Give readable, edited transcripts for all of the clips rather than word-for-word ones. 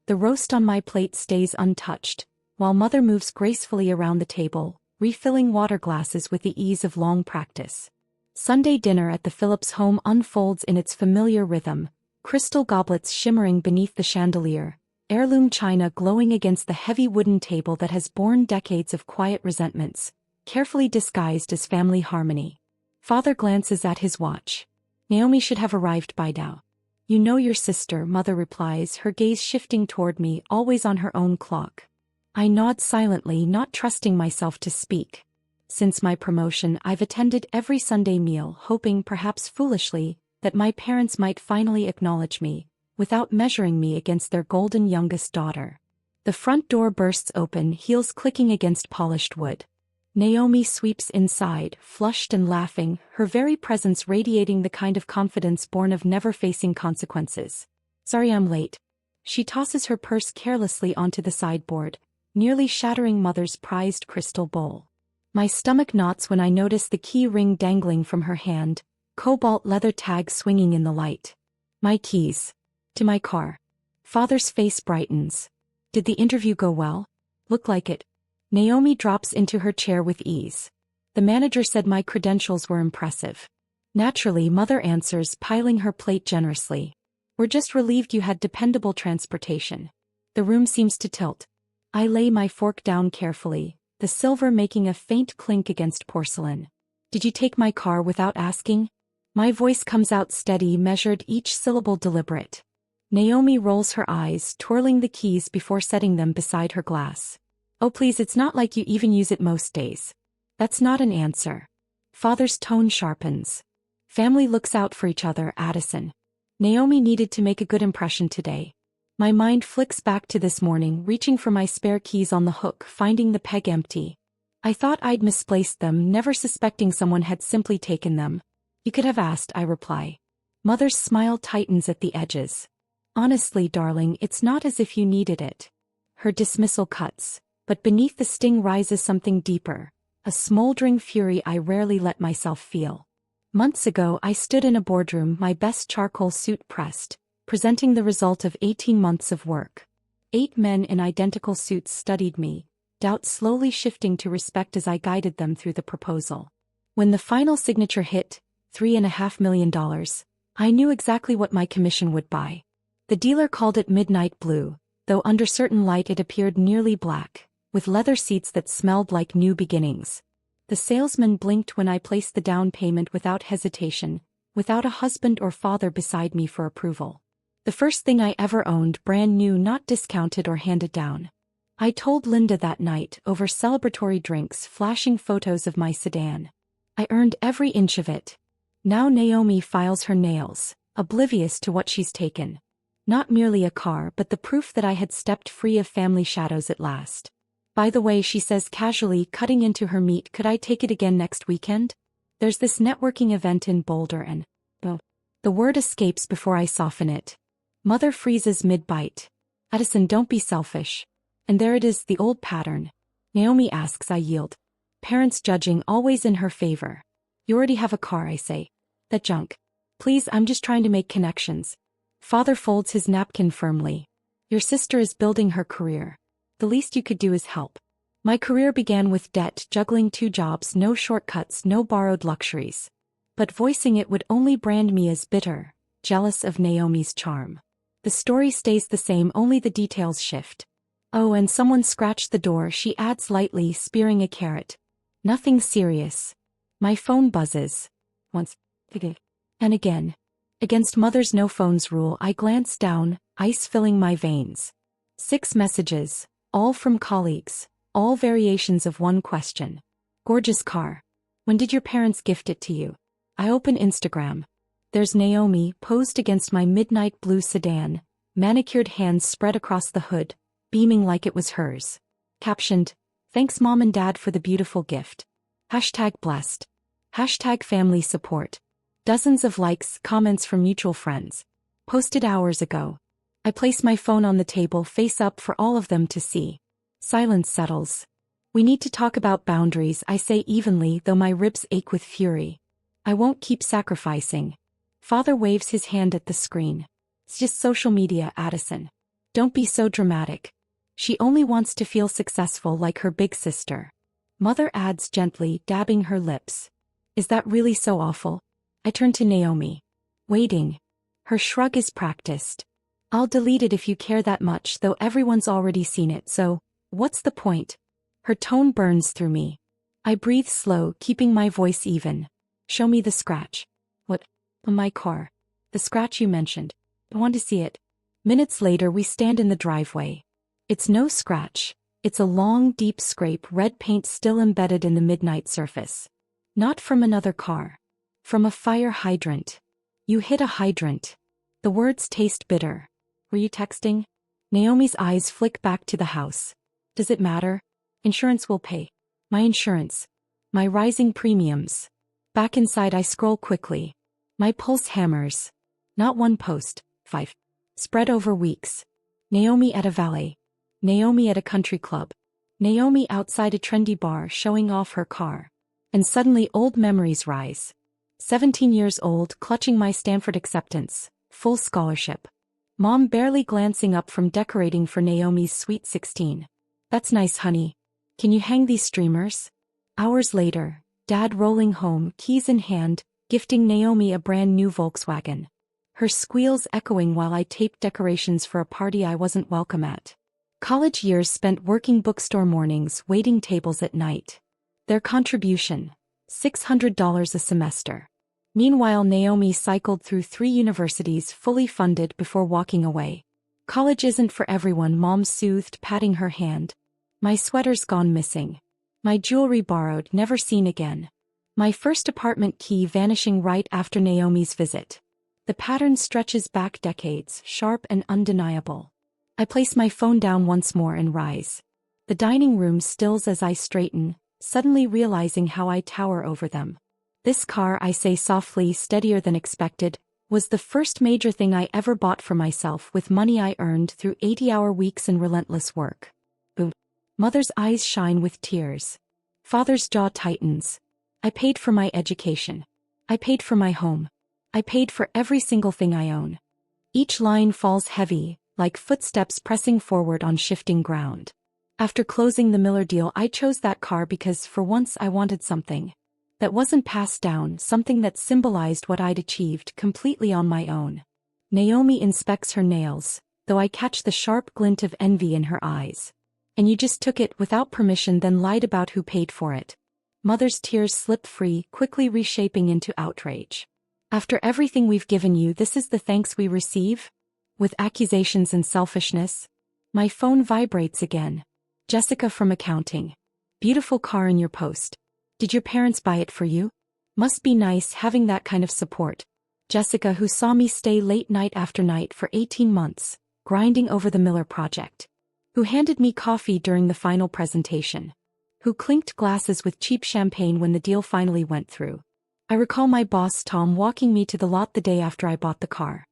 The roast on my plate stays untouched, while mother moves gracefully around the table, refilling water glasses with the ease of long practice. Sunday dinner at the Phillips home unfolds in its familiar rhythm, crystal goblets shimmering beneath the chandelier, heirloom china glowing against the heavy wooden table that has borne decades of quiet resentments, carefully disguised as family harmony. Father glances at his watch. Naomi should have arrived by now. You know your sister, mother replies, her gaze shifting toward me, always on her own clock. I nod silently, not trusting myself to speak. Since my promotion, I've attended every Sunday meal, hoping, perhaps foolishly, that my parents might finally acknowledge me, without measuring me against their golden youngest daughter. The front door bursts open, heels clicking against polished wood. Naomi sweeps inside, flushed and laughing, her very presence radiating the kind of confidence born of never facing consequences. Sorry I'm late. She tosses her purse carelessly onto the sideboard, nearly shattering mother's prized crystal bowl. My stomach knots when I notice the key ring dangling from her hand, cobalt leather tag swinging in the light. My keys. To my car. Father's face brightens. Did the interview go well? Look like it. Naomi drops into her chair with ease. The manager said my credentials were impressive. Naturally, mother answers, piling her plate generously. We're just relieved you had dependable transportation. The room seems to tilt. I lay my fork down carefully, the silver making a faint clink against porcelain. Did you take my car without asking? My voice comes out steady, measured, each syllable deliberate. Naomi rolls her eyes, twirling the keys before setting them beside her glass. Oh please, it's not like you even use it most days. That's not an answer. Father's tone sharpens. Family looks out for each other, Addison. Naomi needed to make a good impression today. My mind flicks back to this morning, reaching for my spare keys on the hook, finding the peg empty. I thought I'd misplaced them, never suspecting someone had simply taken them. You could have asked, I reply. Mother's smile tightens at the edges. Honestly, darling, it's not as if you needed it. Her dismissal cuts. But beneath the sting rises something deeper, a smoldering fury I rarely let myself feel. Months ago I stood in a boardroom, my best charcoal suit pressed, presenting the result of 18 months of work. 8 men in identical suits studied me, doubt slowly shifting to respect as I guided them through the proposal. When the final signature hit, $3.5 million, I knew exactly what my commission would buy. The dealer called it midnight blue, though under certain light it appeared nearly black, with leather seats that smelled like new beginnings. The salesman blinked when I placed the down payment without hesitation, without a husband or father beside me for approval. The first thing I ever owned, brand new, not discounted or handed down. I told Linda that night, over celebratory drinks, flashing photos of my sedan. I earned every inch of it. Now Naomi files her nails, oblivious to what she's taken. Not merely a car, but the proof that I had stepped free of family shadows at last. By the way, she says casually, cutting into her meat, could I take it again next weekend? There's this networking event in Boulder and... Oh. The word escapes before I soften it. Mother freezes mid-bite. Addison, don't be selfish. And there it is, the old pattern. Naomi asks, I yield. Parents judging, always in her favor. You already have a car, I say. That junk. Please, I'm just trying to make connections. Father folds his napkin firmly. Your sister is building her career. The least you could do is help. My career began with debt, juggling 2 jobs, no shortcuts, no borrowed luxuries. But voicing it would only brand me as bitter, jealous of Naomi's charm. The story stays the same, only the details shift. Oh, and someone scratched the door, she adds lightly, spearing a carrot. Nothing serious. My phone buzzes. Once. And again. Against mother's no phones rule, I glance down, ice filling my veins. 6 messages. All from colleagues, all variations of one question. Gorgeous car. When did your parents gift it to you? I open Instagram. There's Naomi, posed against my midnight blue sedan, manicured hands spread across the hood, beaming like it was hers. Captioned, thanks mom and dad for the beautiful gift. #blessed. #family support. Dozens of likes, comments from mutual friends. Posted hours ago. I place my phone on the table face up for all of them to see. Silence settles. We need to talk about boundaries, I say evenly, though my ribs ache with fury. I won't keep sacrificing. Father waves his hand at the screen. It's just social media, Addison. Don't be so dramatic. She only wants to feel successful like her big sister. Mother adds gently, dabbing her lips. Is that really so awful? I turn to Naomi. Waiting. Her shrug is practiced. I'll delete it if you care that much, though everyone's already seen it, so what's the point? Her tone burns through me. I breathe slow, keeping my voice even. Show me the scratch. What? On my car. The scratch you mentioned. I want to see it. Minutes later we stand in the driveway. It's no scratch. It's a long, deep scrape, red paint still embedded in the midnight surface. Not from another car. From a fire hydrant. You hit a hydrant. The words taste bitter. Were you texting? Naomi's eyes flick back to the house. Does it matter? Insurance will pay. My insurance. My rising premiums. Back inside I scroll quickly. My pulse hammers. Not one post, 5. Spread over weeks. Naomi at a valet. Naomi at a country club. Naomi outside a trendy bar showing off her car. And suddenly old memories rise. 17 years old, clutching my Stanford acceptance. Full scholarship. Mom barely glancing up from decorating for Naomi's sweet 16. That's nice, honey. Can you hang these streamers? Hours later, Dad rolling home, keys in hand, gifting Naomi a brand new Volkswagen. Her squeals echoing while I taped decorations for a party I wasn't welcome at. College years spent working bookstore mornings, waiting tables at night. Their contribution, $600 a semester. Meanwhile, Naomi cycled through 3 universities fully funded before walking away. College isn't for everyone, Mom soothed, patting her hand. My sweater's gone missing. My jewelry borrowed, never seen again. My first apartment key vanishing right after Naomi's visit. The pattern stretches back decades, sharp and undeniable. I place my phone down once more and rise. The dining room stills as I straighten, suddenly realizing how I tower over them. This car, I say softly, steadier than expected, was the first major thing I ever bought for myself with money I earned through 80-hour weeks and relentless work. Boom. Mother's eyes shine with tears. Father's jaw tightens. I paid for my education. I paid for my home. I paid for every single thing I own. Each line falls heavy, like footsteps pressing forward on shifting ground. After closing the Miller deal, I chose that car because for once I wanted something that wasn't passed down, something that symbolized what I'd achieved completely on my own. Naomi inspects her nails, though I catch the sharp glint of envy in her eyes. And you just took it without permission, then lied about who paid for it. Mother's tears slip free, quickly reshaping into outrage. After everything we've given you, this is the thanks we receive? With accusations and selfishness? My phone vibrates again. Jessica from accounting. Beautiful car in your post. Did your parents buy it for you? Must be nice having that kind of support. Jessica, who saw me stay late night after night for 18 months, grinding over the Miller project. Who handed me coffee during the final presentation. Who clinked glasses with cheap champagne when the deal finally went through. I recall my boss Tom walking me to the lot the day after I bought the car.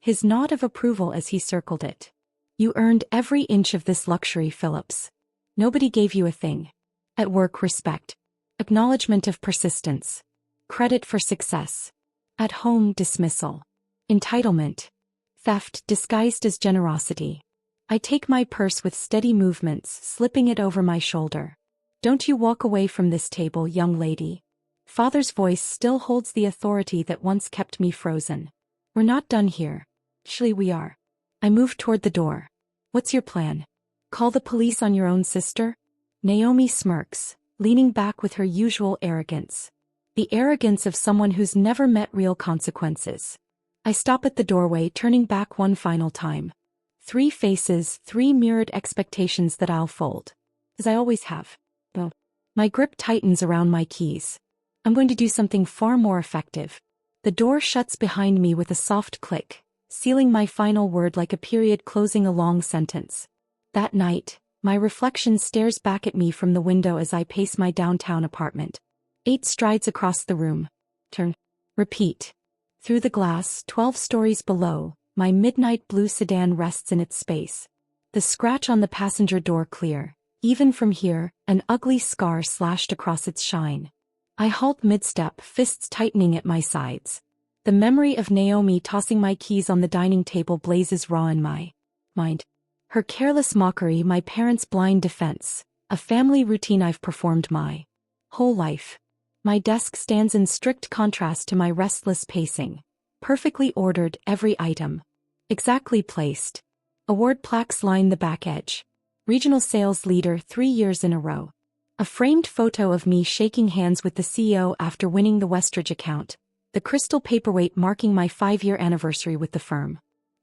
His nod of approval as he circled it. You earned every inch of this luxury, Phillips. Nobody gave you a thing. At work, respect. Acknowledgement of persistence. Credit for success. At home, dismissal. Entitlement. Theft disguised as generosity. I take my purse with steady movements, slipping it over my shoulder. Don't you walk away from this table, young lady. Father's voice still holds the authority that once kept me frozen. We're not done here. Actually, we are. I move toward the door. What's your plan? Call the police on your own sister? Naomi smirks, leaning back with her usual arrogance. The arrogance of someone who's never met real consequences. I stop at the doorway, turning back one final time. 3 faces, 3 mirrored expectations that I'll fold. As I always have. But my grip tightens around my keys. I'm going to do something far more effective. The door shuts behind me with a soft click, sealing my final word like a period closing a long sentence. That night, my reflection stares back at me from the window as I pace my downtown apartment. 8 strides across the room. Turn. Repeat. Through the glass, 12 stories below, my midnight blue sedan rests in its space. The scratch on the passenger door clear. Even from here, an ugly scar slashed across its shine. I halt mid-step, fists tightening at my sides. The memory of Naomi tossing my keys on the dining table blazes raw in my mind. Her careless mockery, my parents' blind defense, a family routine I've performed my whole life. My desk stands in strict contrast to my restless pacing. Perfectly ordered, every item. Exactly placed. Award plaques line the back edge. Regional sales leader 3 years in a row. A framed photo of me shaking hands with the CEO after winning the Westridge account. The crystal paperweight marking my 5-year anniversary with the firm.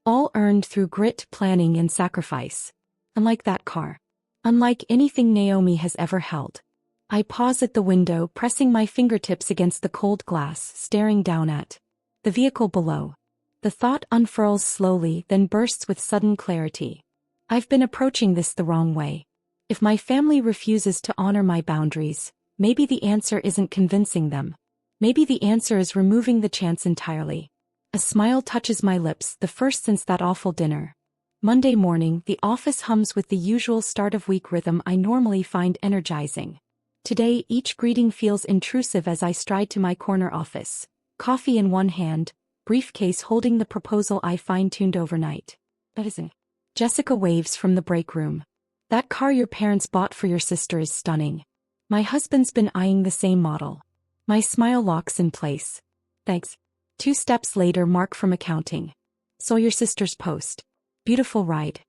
All earned through grit, planning, and sacrifice. Unlike that car. Unlike anything Naomi has ever held. I pause at the window, pressing my fingertips against the cold glass, staring down at the vehicle below. The thought unfurls slowly, then bursts with sudden clarity. I've been approaching this the wrong way. If my family refuses to honor my boundaries, maybe the answer isn't convincing them. Maybe the answer is removing the chance entirely. A smile touches my lips, the first since that awful dinner. Monday morning, the office hums with the usual start-of-week rhythm I normally find energizing. Today, each greeting feels intrusive as I stride to my corner office. Coffee in one hand, briefcase holding the proposal I fine-tuned overnight. That isn't. Jessica waves from the break room. That car your parents bought for your sister is stunning. My husband's been eyeing the same model. My smile locks in place. Thanks. 2 steps later, Mark from accounting. Saw your sister's post. Beautiful ride.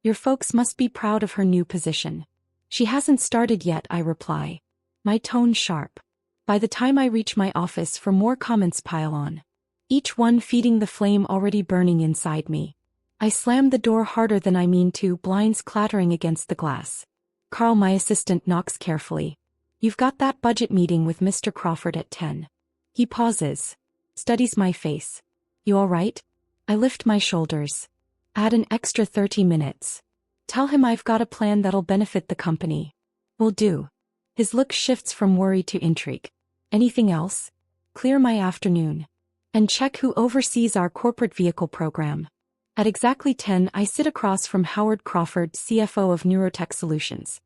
Your folks must be proud of her new position. She hasn't started yet, I reply. My tone sharp. By the time I reach my office, more comments pile on. Each one feeding the flame already burning inside me. I slam the door harder than I mean to, blinds clattering against the glass. Carl, my assistant, knocks carefully. You've got that budget meeting with Mr. Crawford at 10. He pauses. Studies my face. You all right? I lift my shoulders. Add an extra 30 minutes. Tell him I've got a plan that'll benefit the company. Will do. His look shifts from worry to intrigue. Anything else? Clear my afternoon. And check who oversees our corporate vehicle program. At exactly 10, I sit across from Howard Crawford, CFO of Neurotech Solutions.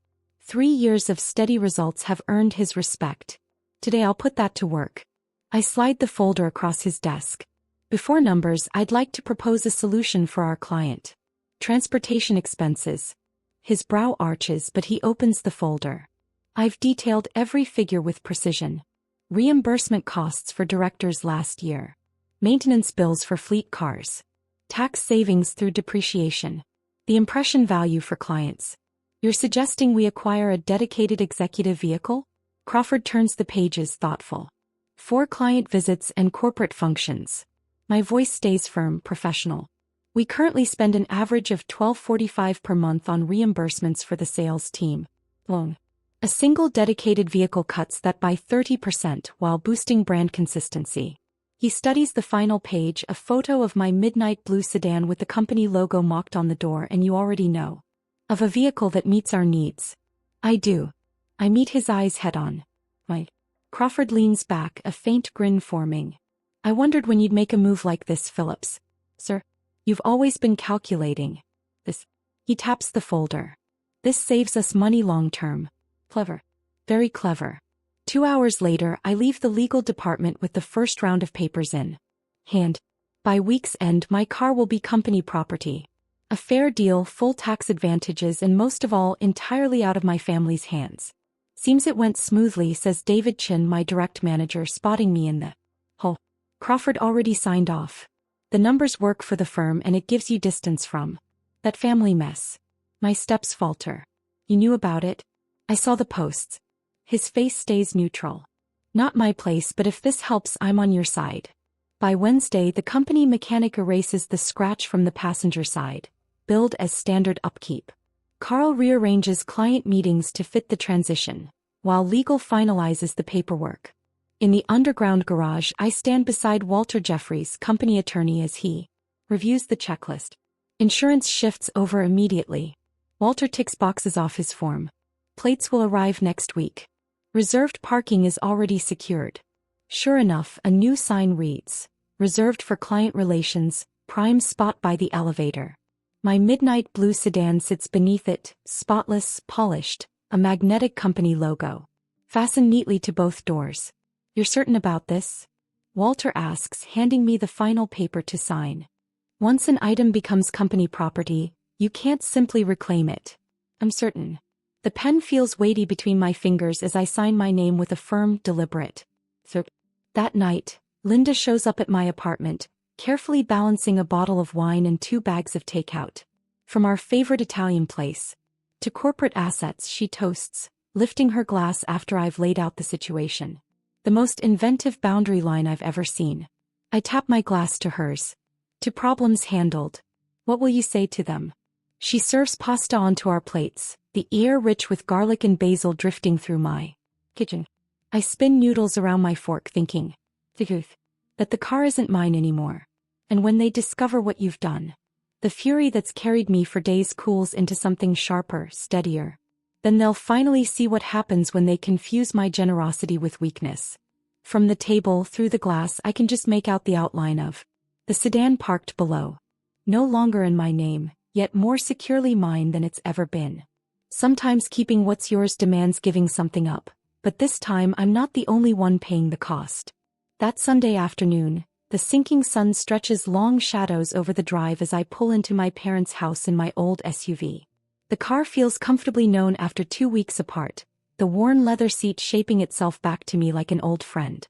3 years of steady results have earned his respect. Today I'll put that to work. I slide the folder across his desk. Before numbers, I'd like to propose a solution for our client. Transportation expenses. His brow arches, but he opens the folder. I've detailed every figure with precision. Reimbursement costs for directors last year. Maintenance bills for fleet cars. Tax savings through depreciation. The impression value for clients. You're suggesting we acquire a dedicated executive vehicle? Crawford turns the pages, thoughtful. 4 client visits and corporate functions. My voice stays firm, professional. We currently spend an average of $12.45 per month on reimbursements for the sales team. Loan. A single dedicated vehicle cuts that by 30% while boosting brand consistency. He studies the final page, a photo of my midnight blue sedan with the company logo mocked on the door, and you already know. Of a vehicle that meets our needs. I do. I meet his eyes head-on. Crawford leans back, a faint grin forming. I wondered when you'd make a move like this, Phillips. Sir, you've always been calculating. This. He taps the folder. This saves us money long-term. Clever. Very clever. 2 hours later, I leave the legal department with the first round of papers in hand. By week's end, my car will be company property. A fair deal, full tax advantages, and most of all, entirely out of my family's hands. Seems it went smoothly, says David Chin, my direct manager, spotting me in the hole. Crawford already signed off. The numbers work for the firm, and it gives you distance from that family mess. My steps falter. You knew about it? I saw the posts. His face stays neutral. Not my place, but if this helps, I'm on your side. By Wednesday, the company mechanic erases the scratch from the passenger side. Billed as standard upkeep. Carl rearranges client meetings to fit the transition, while legal finalizes the paperwork. In the underground garage, I stand beside Walter Jeffries, company attorney, as he reviews the checklist. Insurance shifts over immediately. Walter ticks boxes off his form. Plates will arrive next week. Reserved parking is already secured. Sure enough, a new sign reads, reserved for client relations, prime spot by the elevator. My midnight blue sedan sits beneath it, spotless, polished, a magnetic company logo. Fastened neatly to both doors. You're certain about this? Walter asks, handing me the final paper to sign. Once an item becomes company property, You can't simply reclaim it. I'm certain. The pen feels weighty between my fingers as I sign my name with a firm, deliberate. That night, Linda shows up at my apartment, carefully balancing a bottle of wine and 2 bags of takeout. From our favorite Italian place to corporate assets, she toasts, lifting her glass after I've laid out the situation. The most inventive boundary line I've ever seen. I tap my glass to hers. To problems handled. What will you say to them? She serves pasta onto our plates, the air rich with garlic and basil drifting through my kitchen. I spin noodles around my fork thinking, that the car isn't mine anymore. And when they discover what you've done, the fury that's carried me for days cools into something sharper, steadier. Then they'll finally see what happens when they confuse my generosity with weakness. From the table, through the glass, I can just make out the outline of the sedan parked below. No longer in my name, yet more securely mine than it's ever been. Sometimes keeping what's yours demands giving something up, but this time I'm not the only one paying the cost. That Sunday afternoon, the sinking sun stretches long shadows over the drive as I pull into my parents' house in my old SUV. The car feels comfortably known after 2 weeks apart, the worn leather seat shaping itself back to me like an old friend.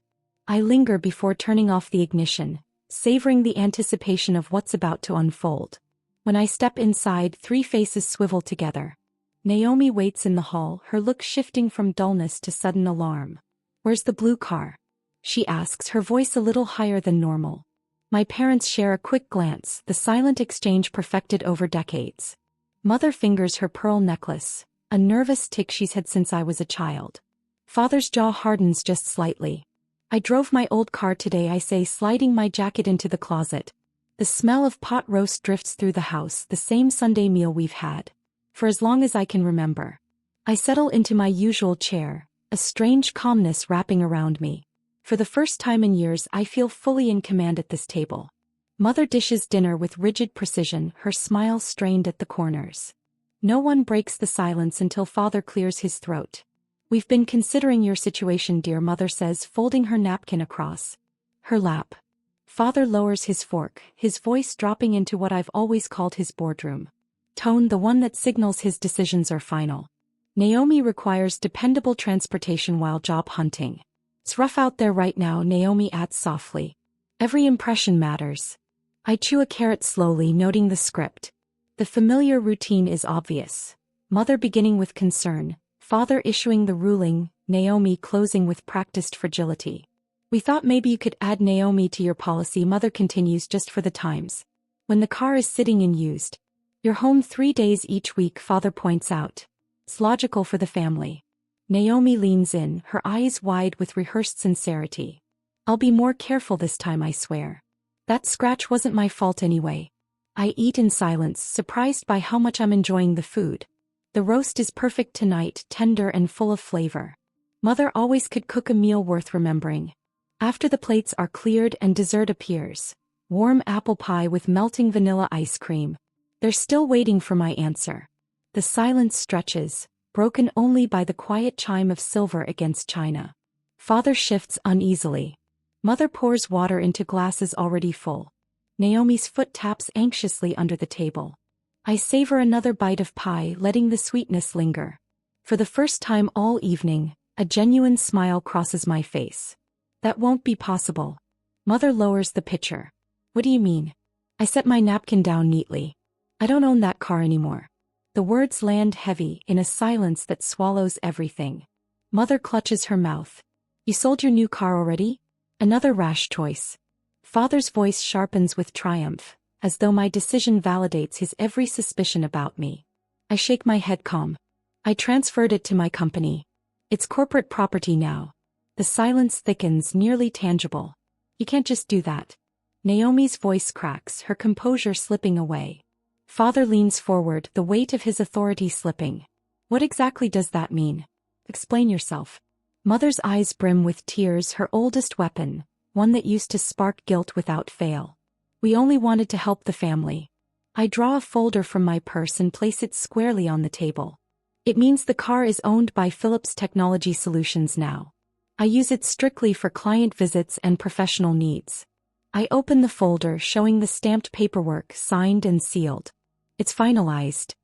I linger before turning off the ignition, savoring the anticipation of what's about to unfold. When I step inside, 3 faces swivel together. Naomi waits in the hall, her look shifting from dullness to sudden alarm. "Where's the blue car?" she asks, her voice a little higher than normal. My parents share a quick glance, the silent exchange perfected over decades. Mother fingers her pearl necklace, a nervous tic she's had since I was a child. Father's jaw hardens just slightly. "I drove my old car today," I say, sliding my jacket into the closet. The smell of pot roast drifts through the house, the same Sunday meal we've had for as long as I can remember. I settle into my usual chair, a strange calmness wrapping around me. For the first time in years, I feel fully in command at this table. Mother dishes dinner with rigid precision, her smile strained at the corners. No one breaks the silence until Father clears his throat. "We've been considering your situation, dear," Mother says, folding her napkin across her lap. Father lowers his fork, his voice dropping into what I've always called his boardroom tone, the one that signals his decisions are final. "Naomi requires dependable transportation while job hunting. It's rough out there right now," Naomi adds softly. "Every impression matters." I chew a carrot slowly, noting the script. The familiar routine is obvious. Mother beginning with concern, Father issuing the ruling, Naomi closing with practiced fragility. "We thought maybe you could add Naomi to your policy," Mother continues, "just for the times when the car is sitting unused. You're home 3 days each week," Father points out. "It's logical for the family." Naomi leans in, her eyes wide with rehearsed sincerity. "I'll be more careful this time, I swear. That scratch wasn't my fault anyway." I eat in silence, surprised by how much I'm enjoying the food. The roast is perfect tonight, tender and full of flavor. Mother always could cook a meal worth remembering. After the plates are cleared and dessert appears, warm apple pie with melting vanilla ice cream. They're still waiting for my answer. The silence stretches, broken only by the quiet chime of silver against china. Father shifts uneasily. Mother pours water into glasses already full. Naomi's foot taps anxiously under the table. I savor another bite of pie, letting the sweetness linger. For the first time all evening, a genuine smile crosses my face. "That won't be possible." Mother lowers the pitcher. "What do you mean?" I set my napkin down neatly. "I don't own that car anymore." The words land heavy in a silence that swallows everything. Mother clutches her mouth. "You sold your new car already?" Another rash choice. Father's voice sharpens with triumph, as though my decision validates his every suspicion about me. I shake my head calm. "I transferred it to my company. It's corporate property now." The silence thickens, nearly tangible. "You can't just do that." Naomi's voice cracks, her composure slipping away. Father leans forward, the weight of his authority slipping. "What exactly does that mean? Explain yourself." Mother's eyes brim with tears, her oldest weapon, one that used to spark guilt without fail. "We only wanted to help the family." I draw a folder from my purse and place it squarely on the table. "It means the car is owned by Philips Technology Solutions now. I use it strictly for client visits and professional needs." I open the folder, showing the stamped paperwork, signed and sealed. It's finalized.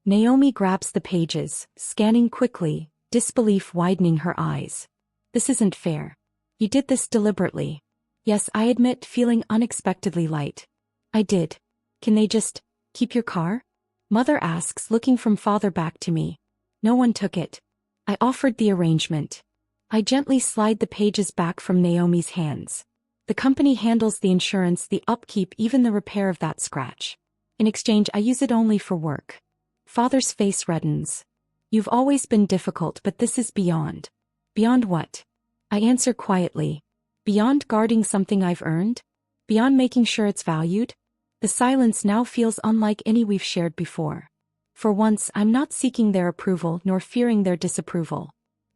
Naomi grabs the pages, scanning quickly, disbelief widening her eyes. This isn't fair. You did this deliberately. Yes, I admit feeling unexpectedly light. I did. Can they just keep your car? Mother asks, looking from father back to me. No one took it. I offered the arrangement. I gently slide the pages back from Naomi's hands. The company handles the insurance, the upkeep, even the repair of that scratch. In exchange, I use it only for work. Father's face reddens. You've always been difficult, but this is beyond. Beyond what? I answer quietly. Beyond guarding something I've earned? Beyond making sure it's valued? The silence now feels unlike any we've shared before. For once, I'm not seeking their approval nor fearing their disapproval.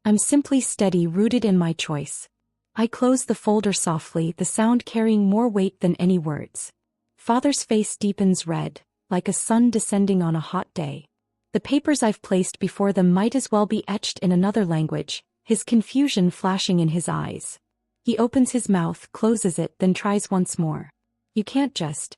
I'm simply steady, rooted in my choice. I close the folder softly, the sound carrying more weight than any words. Father's face deepens red, like a sun descending on a hot day. The papers I've placed before them might as well be etched in another language, his confusion flashing in his eyes. He opens his mouth, closes it, then tries once more. You can't just.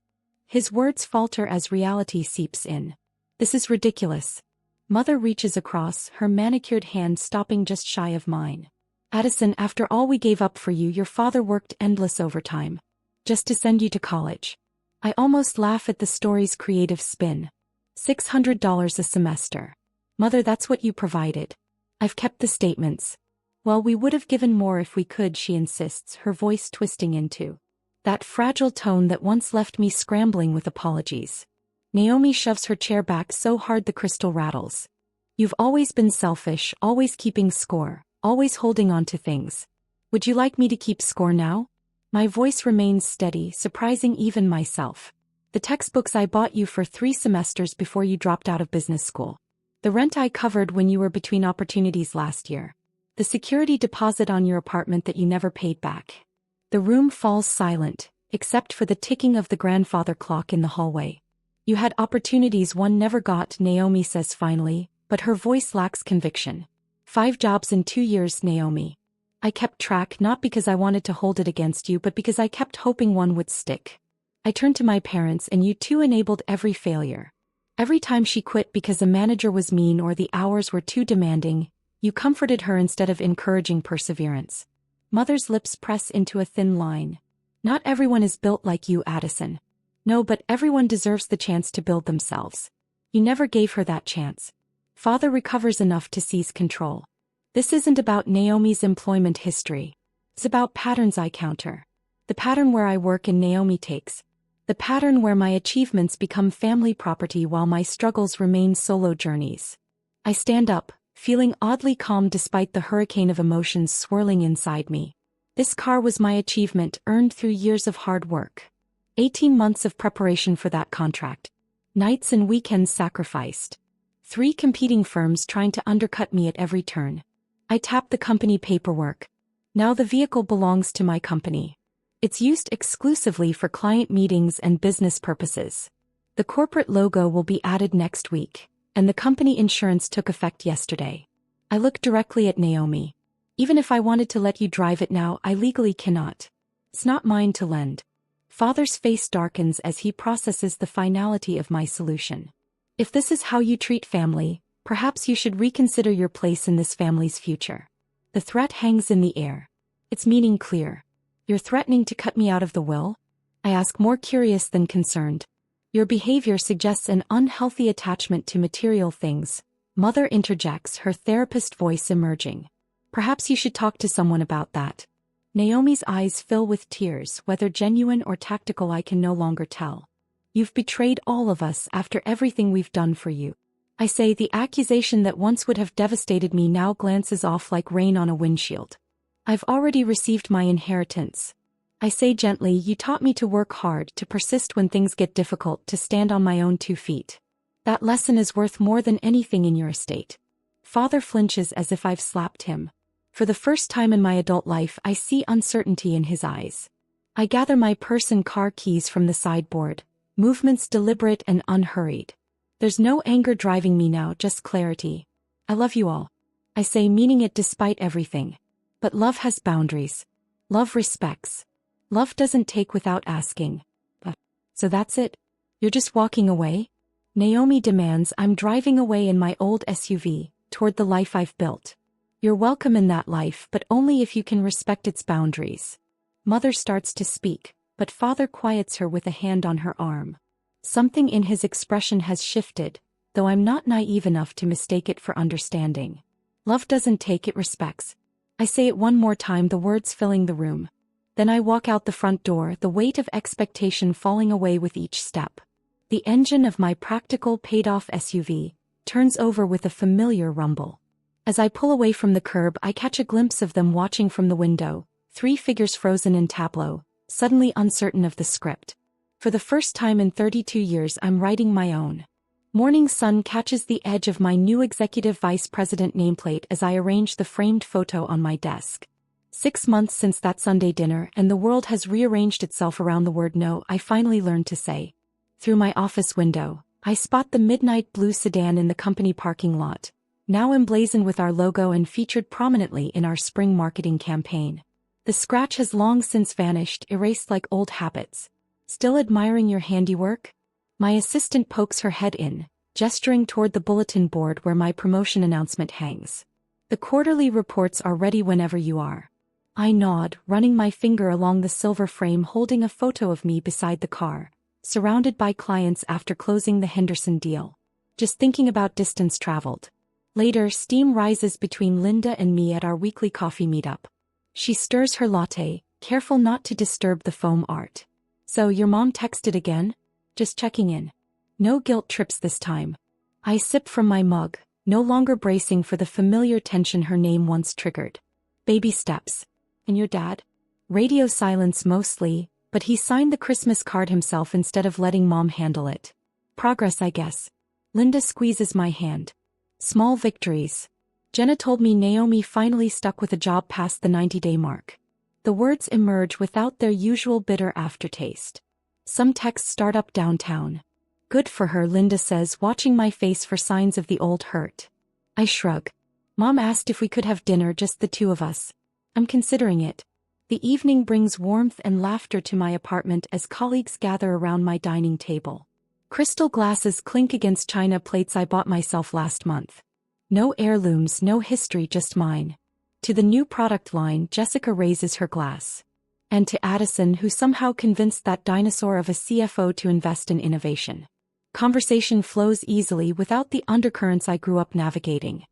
His words falter as reality seeps in. This is ridiculous. Mother reaches across, her manicured hand stopping just shy of mine. Addison, after all we gave up for you, your father worked endless overtime. Just to send you to college. I almost laugh at the story's creative spin. $600 a semester. Mother, that's what you provided. I've kept the statements. Well, we would have given more if we could, she insists, her voice twisting into that fragile tone that once left me scrambling with apologies. Naomi shoves her chair back so hard the crystal rattles. You've always been selfish, always keeping score, always holding on to things. Would you like me to keep score now? My voice remains steady, surprising even myself. The textbooks I bought you for 3 semesters before you dropped out of business school. The rent I covered when you were between opportunities last year. The security deposit on your apartment that you never paid back. The room falls silent, except for the ticking of the grandfather clock in the hallway. You had opportunities one never got, Naomi says finally, but her voice lacks conviction. 5 jobs in 2 years, Naomi. I kept track not because I wanted to hold it against you, but because I kept hoping one would stick. I turned to my parents, and you too enabled every failure. Every time she quit because a manager was mean or the hours were too demanding, you comforted her instead of encouraging perseverance. Mother's lips press into a thin line. Not everyone is built like you, Addison. No, but everyone deserves the chance to build themselves. You never gave her that chance. Father recovers enough to seize control. This isn't about Naomi's employment history. It's about patterns I counter. The pattern where I work and Naomi takes. The pattern where my achievements become family property while my struggles remain solo journeys. I stand up, feeling oddly calm despite the hurricane of emotions swirling inside me. This car was my achievement, earned through years of hard work. 18 months of preparation for that contract. Nights and weekends sacrificed. 3 competing firms trying to undercut me at every turn. I tapped the company paperwork. Now the vehicle belongs to my company. It's used exclusively for client meetings and business purposes. The corporate logo will be added next week, and the company insurance took effect yesterday. I look directly at Naomi. Even if I wanted to let you drive it now, I legally cannot. It's not mine to lend. Father's face darkens as he processes the finality of my solution. If this is how you treat family, perhaps you should reconsider your place in this family's future. The threat hangs in the air. Its meaning clear. You're threatening to cut me out of the will? I ask, more curious than concerned. Your behavior suggests an unhealthy attachment to material things. Mother interjects, her therapist voice emerging. Perhaps you should talk to someone about that. Naomi's eyes fill with tears, whether genuine or tactical I can no longer tell. You've betrayed all of us after everything we've done for you. I say, the accusation that once would have devastated me now glances off like rain on a windshield. I've already received my inheritance. I say gently, you taught me to work hard, to persist when things get difficult, to stand on my own 2 feet. That lesson is worth more than anything in your estate. Father flinches as if I've slapped him. For the first time in my adult life, I see uncertainty in his eyes. I gather my purse and car keys from the sideboard, movements deliberate and unhurried. There's no anger driving me now, just clarity. I love you all. I say, meaning it despite everything. But love has boundaries. Love respects. Love doesn't take without asking. So that's it? You're just walking away? Naomi demands. I'm driving away in my old SUV, toward the life I've built. You're welcome in that life, but only if you can respect its boundaries. Mother starts to speak, but father quiets her with a hand on her arm. Something in his expression has shifted, though I'm not naive enough to mistake it for understanding. Love doesn't take, it respects. I say it one more time, the words filling the room. Then I walk out the front door, the weight of expectation falling away with each step. The engine of my practical paid-off SUV turns over with a familiar rumble. As I pull away from the curb, I catch a glimpse of them watching from the window, 3 figures frozen in tableau, suddenly uncertain of the script. For the first time in 32 years, I'm writing my own. Morning sun catches the edge of my new executive vice president nameplate as I arrange the framed photo on my desk. 6 months since that Sunday dinner, and the world has rearranged itself around the word no, I finally learned to say. Through my office window, I spot the midnight blue sedan in the company parking lot, now emblazoned with our logo and featured prominently in our spring marketing campaign. The scratch has long since vanished, erased like old habits. Still admiring your handiwork? My assistant pokes her head in, gesturing toward the bulletin board where my promotion announcement hangs. The quarterly reports are ready whenever you are. I nod, running my finger along the silver frame holding a photo of me beside the car, surrounded by clients after closing the Henderson deal. Just thinking about distance traveled. Later, steam rises between Linda and me at our weekly coffee meetup. She stirs her latte, careful not to disturb the foam art. So your mom texted again? Just checking in. No guilt trips this time. I sip from my mug, no longer bracing for the familiar tension her name once triggered. Baby steps. And your dad? Radio silence mostly, but he signed the Christmas card himself instead of letting mom handle it. Progress, I guess. Linda squeezes my hand. Small victories. Jenna told me Naomi finally stuck with a job past the 90-day mark. The words emerge without their usual bitter aftertaste. Some texts start up downtown. Good for her, Linda says, watching my face for signs of the old hurt. I shrug. Mom asked if we could have dinner, just the two of us. I'm considering it. The evening brings warmth and laughter to my apartment as colleagues gather around my dining table. Crystal glasses clink against china plates I bought myself last month. No heirlooms, no history, just mine. To the new product line, Jessica raises her glass. And to Addison, who somehow convinced that dinosaur of a CFO to invest in innovation. Conversation flows easily without the undercurrents I grew up navigating.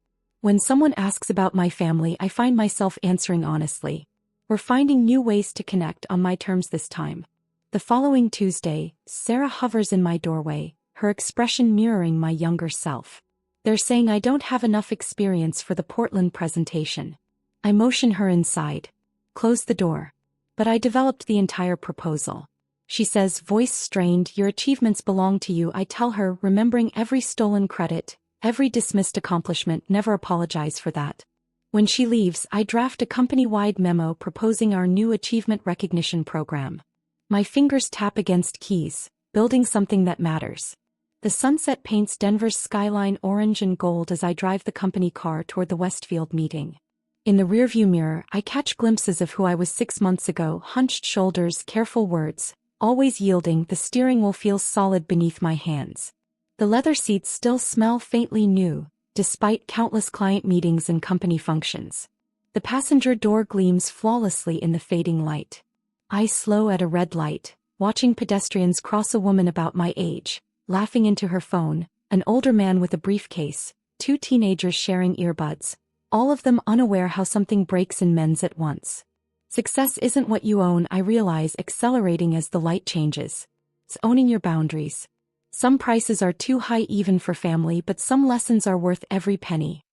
When someone asks about my family, I find myself answering honestly. We're finding new ways to connect on my terms this time. The following Tuesday, Sarah hovers in my doorway, her expression mirroring my younger self. They're saying I don't have enough experience for the Portland presentation. I motion her inside. Close the door. But I developed the entire proposal. She says, voice strained, your achievements belong to you. I tell her, remembering every stolen credit, every dismissed accomplishment, never apologize for that. When she leaves, I draft a company-wide memo proposing our new achievement recognition program. My fingers tap against keys, building something that matters. The sunset paints Denver's skyline orange and gold as I drive the company car toward the Westfield meeting. In the rearview mirror, I catch glimpses of who I was 6 months ago, hunched shoulders, careful words, always yielding. The steering wheel feels solid beneath my hands. The leather seats still smell faintly new, despite countless client meetings and company functions. The passenger door gleams flawlessly in the fading light. I slow at a red light, watching pedestrians cross. A woman about my age, laughing into her phone, an older man with a briefcase, 2 teenagers sharing earbuds, all of them unaware how something breaks in men's at once. Success isn't what you own, I realize, accelerating as the light changes. It's owning your boundaries. Some prices are too high even for family, but some lessons are worth every penny.